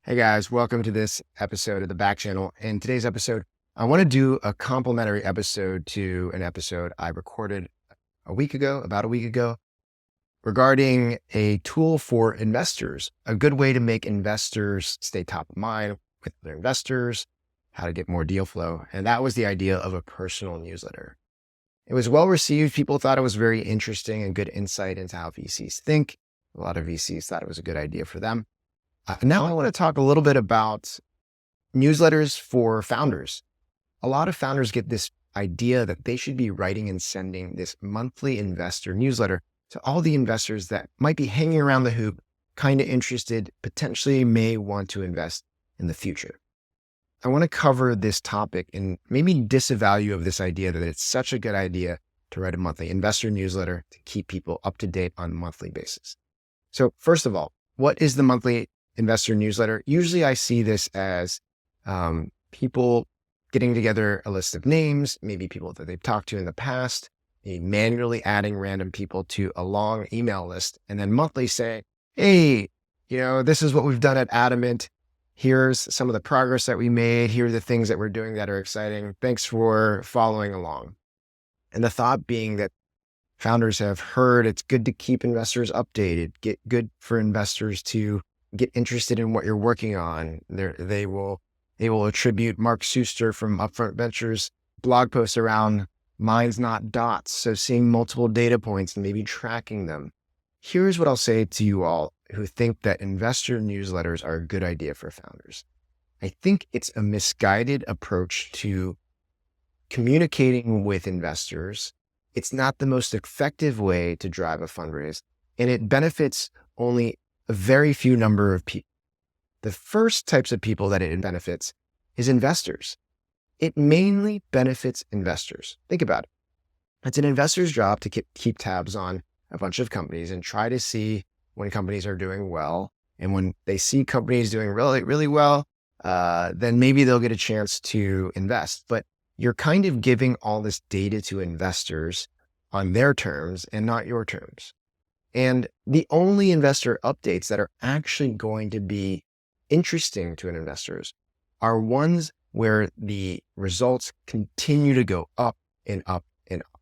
Hey guys, welcome to this episode of the Backchannel. In today's episode, I want to do a complimentary episode to an episode I recorded about a week ago, regarding a tool for investors, a good way to make investors stay top of mind with their investors, how to get more deal flow. And that was the idea of a personal newsletter. It was well received. People thought it was very interesting and good insight into how VCs think. A lot of VCs thought it was a good idea for them. Now I want to talk a little bit about newsletters for founders. A lot of founders get this idea that they should be writing and sending this monthly investor newsletter to all the investors that might be hanging around the hoop, kind of interested, potentially may want to invest in the future. I want to cover this topic and maybe disavow of this idea that it's such a good idea to write a monthly investor newsletter to keep people up to date on a monthly basis. So first of all, what is the monthly investor newsletter? Usually I see this as people getting together a list of names, maybe people that they've talked to in the past, manually adding random people to a long email list, and then monthly say, hey, this is what we've done at Adamant. Here's some of the progress that we made. Here are the things that we're doing that are exciting. Thanks for following along. And the thought being that founders have heard it's good to keep investors updated, good for investors to get interested in what you're working on. They will attribute Mark Suster from Upfront Ventures blog posts around minds, not dots. So seeing multiple data points and maybe tracking them. Here's what I'll say to you all who think that investor newsletters are a good idea for founders. I think it's a misguided approach to communicating with investors. It's not the most effective way to drive a fundraise, and it benefits only a very few number of people. The first types of people that it benefits is investors. It mainly benefits investors. Think about it. It's an investor's job to keep tabs on a bunch of companies and try to see when companies are doing well. And when they see companies doing really, really well, then maybe they'll get a chance to invest. But you're kind of giving all this data to investors on their terms and not your terms. And the only investor updates that are actually going to be interesting to investors are ones where the results continue to go up and up and up,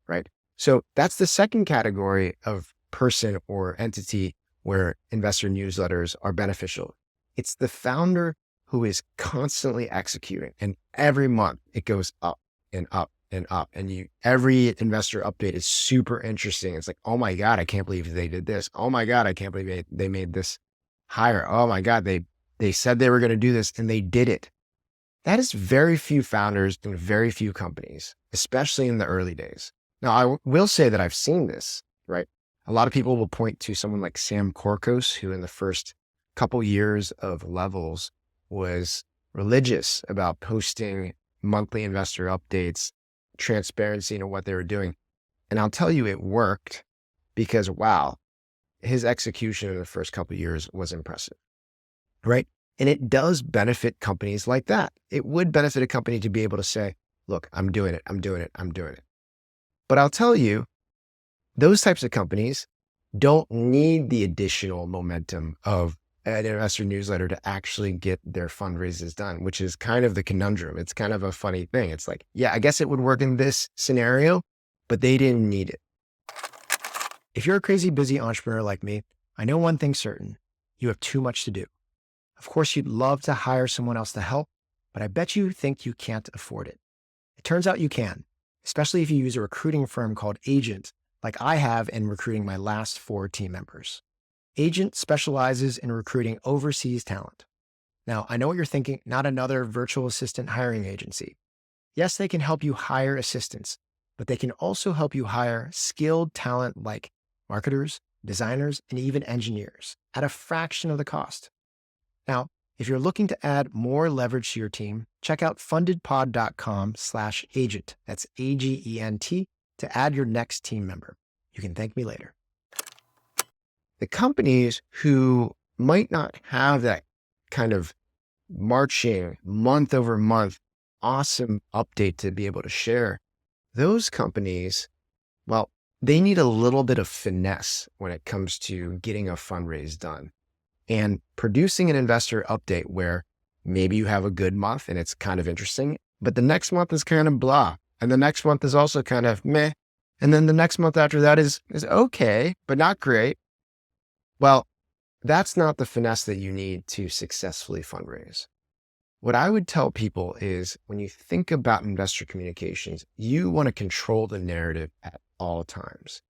right? So that's the second category of person or entity where investor newsletters are beneficial. It's the founder who is constantly executing, and every month it goes up and up and up. And every investor update is super interesting. It's like, oh my God, I can't believe they did this. Oh my God, I can't believe they made this hire. Oh my God, they said they were going to do this and they did it. That is very few founders and very few companies, especially in the early days. Now, I will say that I've seen this, right? A lot of people will point to someone like Sam Korkos, who in the first couple years of Levels was religious about posting monthly investor updates, transparency into what they were doing. And I'll tell you, it worked because, wow, his execution in the first couple of years was impressive, right? And it does benefit companies like that. It would benefit a company to be able to say, look, I'm doing it. But I'll tell you, those types of companies don't need the additional momentum of an investor newsletter to actually get their fundraises done, which is kind of the conundrum. It's kind of a funny thing. It's like, yeah, I guess it would work in this scenario, but they didn't need it. If you're a crazy busy entrepreneur like me, I know one thing's certain: you have too much to do. Of course, you'd love to hire someone else to help, but I bet you think you can't afford it. It turns out you can, especially if you use a recruiting firm called Agent, like I have in recruiting my last 4 team members. Agent specializes in recruiting overseas talent. Now, I know what you're thinking, not another virtual assistant hiring agency. Yes, they can help you hire assistants, but they can also help you hire skilled talent like marketers, designers, and even engineers at a fraction of the cost. Now, if you're looking to add more leverage to your team, check out fundedpod.com/agent. That's AGENT to add your next team member. You can thank me later. The companies who might not have that kind of marching month over month awesome update to be able to share, those companies, well, they need a little bit of finesse when it comes to getting a fundraise done. and producing an investor update where maybe you have a good month and it's kind of interesting, but the next month is kind of blah. And the next month is also kind of meh. And then the next month after that is okay, but not great. Well, that's not the finesse that you need to successfully fundraise. What I would tell people is when you think about investor communications, you want to control the narrative at all times.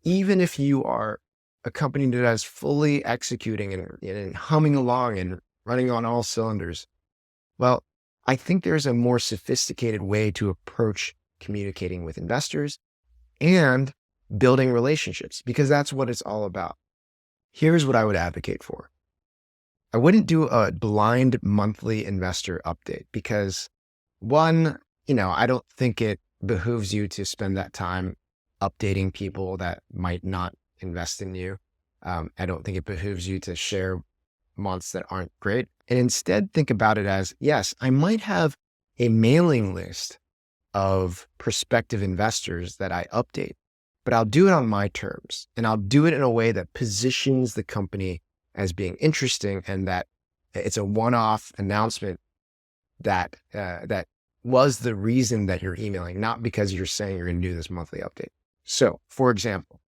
Even if you are a company that is fully executing and humming along and running on all cylinders, well, I think there's a more sophisticated way to approach communicating with investors and building relationships, because that's what it's all about. Here's what I would advocate for. I wouldn't do a blind monthly investor update because one, I don't think it behooves you to spend that time updating people that might not invest in you. I don't think it behooves you to share months that aren't great. And instead think about it as, yes, I might have a mailing list of prospective investors that I update, but I'll do it on my terms, and I'll do it in a way that positions the company as being interesting and that it's a one-off announcement that was the reason that you're emailing, not because you're saying you're going to do this monthly update. So, for example,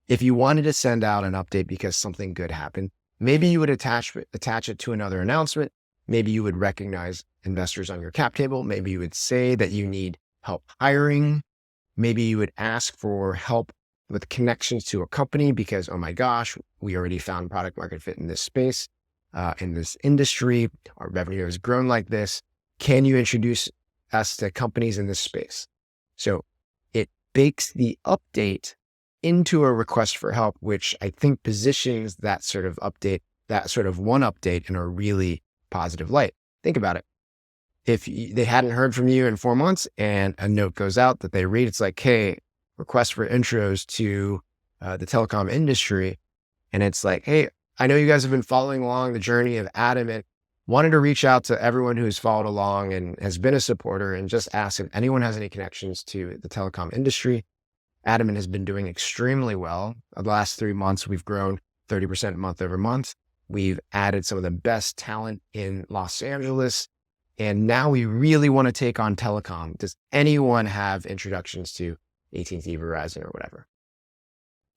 if you wanted to send out an update because something good happened, maybe you would attach it to another announcement. Maybe you would recognize investors on your cap table. Maybe you would say that you need help hiring. Maybe you would ask for help with connections to a company because, oh my gosh, we already found product market fit in this space, in this industry. Our revenue has grown like this. Can you introduce us to companies in this space? So it bakes the update into a request for help, which I think positions that sort of update, that sort of one update in a really positive light. Think about it. If they hadn't heard from you in 4 months and a note goes out that they read, it's like, hey, request for intros to the telecom industry. And it's like, hey, I know you guys have been following along the journey of Adam and wanted to reach out to everyone who's followed along and has been a supporter and just ask if anyone has any connections to the telecom industry. Adam has been doing extremely well. The last 3 months, we've grown 30% month over month. We've added some of the best talent in Los Angeles. And now we really want to take on telecom. Does anyone have introductions to AT&T, Verizon, or whatever?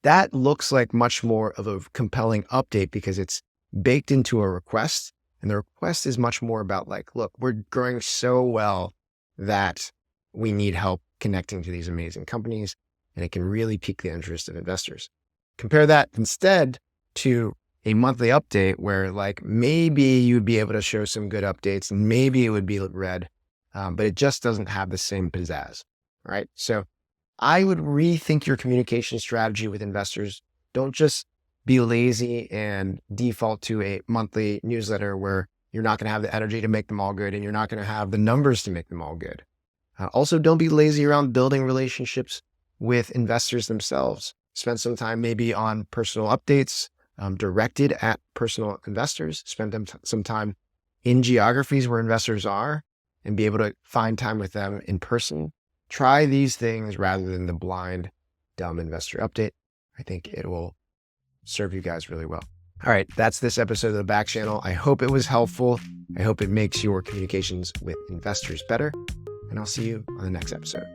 That looks like much more of a compelling update because it's baked into a request. And the request is much more about like, look, we're growing so well that we need help connecting to these amazing companies. And it can really pique the interest of investors. Compare that instead to a monthly update where like maybe you'd be able to show some good updates and maybe it would be read, but it just doesn't have the same pizzazz, right? So I would rethink your communication strategy with investors. Don't just be lazy and default to a monthly newsletter where you're not going to have the energy to make them all good and you're not going to have the numbers to make them all good. Also, don't be lazy around building relationships with investors themselves. Spend some time maybe on personal updates directed at personal investors. Spend some time in geographies where investors are and be able to find time with them in person. Try these things rather than the blind, dumb investor update. I think it will serve you guys really well. All right, that's this episode of the Back Channel. I hope it was helpful. I hope it makes your communications with investors better. And I'll see you on the next episode.